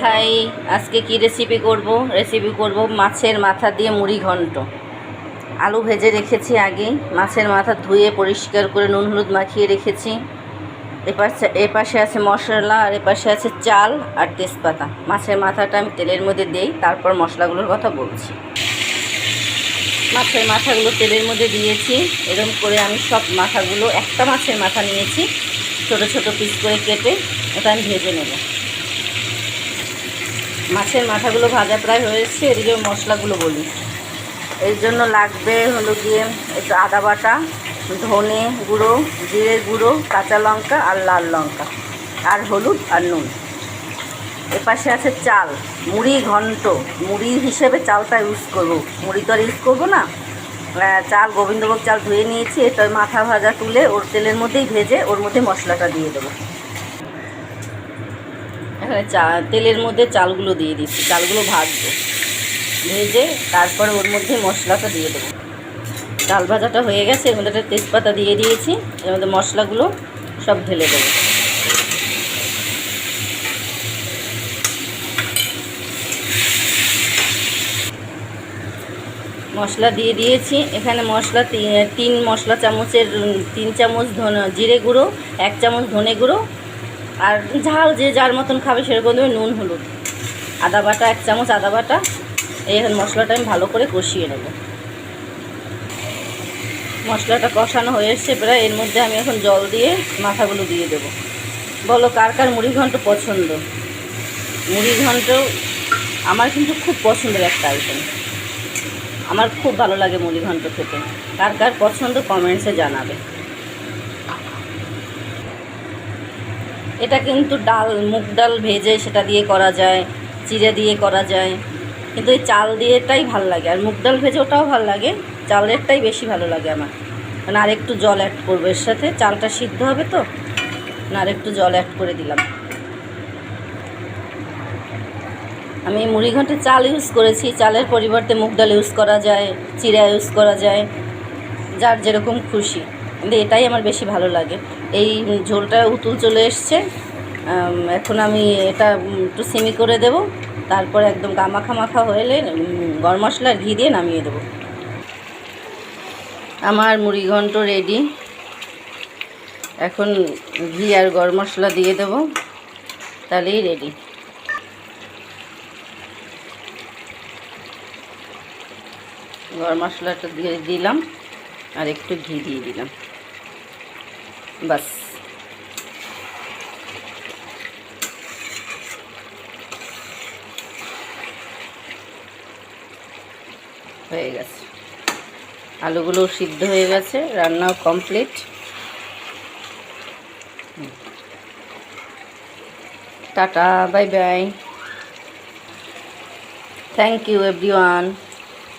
High, আজকে কি recipe করব মাছের মাথা দিয়ে মুড়ি ঘন্ট। আলু ভেজে রেখেছি আগেই, মাছের মাথা ধুয়ে পরিষ্কার করে নুন হলুদ মাখিয়ে রেখেছি। এপাশে আছে মশলা, আর এপাশে আছে চাল আর তেজপাতা। মাছের মাথাটা আমি তেলের মধ্যে দেই, তারপর মশলাগুলোর কথা বলছি। মাছের মাথাগুলো তেলের মধ্যে দিয়েছি। এরকম করে আমি সব মাথাগুলো, একটা মাছের মাথা নিয়েছি, ছোট ছোট পিস করে কেটে ওটা আমি ভেজে নেব। মাছের মাথাগুলো ভাজা প্রায় হয়েছে, এদিকে মশলাগুলো বলি। এর জন্য লাগবে হলো গিয়ে একটু আদা বাটা, ধনে গুঁড়ো, জিরে গুঁড়ো, কাঁচা লঙ্কা আর লাল লঙ্কা, আর হলুদ আর নুন। এপাশে আছে চাল, মুড়ি ঘন্ট। মুড়ি হিসেবে চালটা ইউজ করবো, মুড়ি তো আর ইউজ করবো না। চাল গোবিন্দভোগ চাল ধুয়ে নিয়েছি, এটা মাথা ভাজা তুলে ওর তেলের মধ্যেই ভেজে ওর মধ্যে মশলাটা দিয়ে দেবো। এখানে তেলের মধ্যে চালগুলো দিয়ে দিচ্ছি, চালগুলো ভাজবো, ভেজে তারপরে ওর মধ্যে মশলাটা দিয়ে দেবো। চাল ভাজাটা হয়ে গেছে, এর মধ্যে একটা তেজপাতা দিয়ে দিয়েছি, এর মধ্যে মশলাগুলো সব ঢেলে দেবো। মশলা দিয়ে দিয়েছি। এখানে মশলা তিন মশলা চামচের 3 চামচ জিরে গুঁড়ো, 1 চামচ ধনে গুঁড়ো, আর ঝাল যে যার মতন খাবে সেরকম দেবে। নুন হলুদ, আদা বাটা 1 চামচ আদা বাটা। এই এখন মশলাটা আমি ভালো করে কষিয়ে নেব। মশলাটা কষানো হয়ে এসছে প্রায়, এর মধ্যে আমি এখন জল দিয়ে মাথাগুলো দিয়ে দেবো। বলো কার কার মুড়ি ঘন্ট পছন্দ? মুড়ি ঘন্ট আমার কিন্তু খুব পছন্দের একটা আইটেম, আমার খুব ভালো লাগে মুড়ি ঘন্ট খেতে। কার কার পছন্দ কমেন্টসে জানাবে। এটা কিন্তু মুগ ডাল ভেজে সেটা দিয়ে করা যায়, চিড়ে দিয়ে করা যায়, কিন্তু এই চাল দিয়েটাই ভালো লাগে। আর মুগ ডাল ভেজে ওটাও ভালো লাগে, চালেরটাই বেশি ভালো লাগে আমার। মানে আর একটু জল অ্যাড করবো এর সাথে, চালটা সিদ্ধ হবে তো, না আর একটু জল অ্যাড করে দিলাম। আমি মুড়ি ঘন্টে চাল ইউজ করেছি, চালের পরিবর্তে মুগ ডাল ইউজ করা যায়, চিড়া ইউজ করা যায়, যার যেরকম খুশি, কিন্তু এটাই আমার বেশি ভালো লাগে। এই ঝোলটা উতুল চলে এসছে, এখন আমি এটা একটু সিমি করে দেব, তারপরে একদম গামাখা মাখা হলে গরম মশলা ঘি দিয়ে নামিয়ে দেবো। আমার মুড়ি ঘন্ট রেডি। এখন ঘি আর গরম মশলা দিয়ে দেবো, তাহলেই রেডি। গরম মশলাটা দিয়ে দিলাম আর একটু ঘি দিয়ে দিলাম, বাস। হয়ে গেছে, আলুগুলো সিদ্ধ হয়ে গেছে, রান্নাও complete. Tata, bye bye, thank you everyone.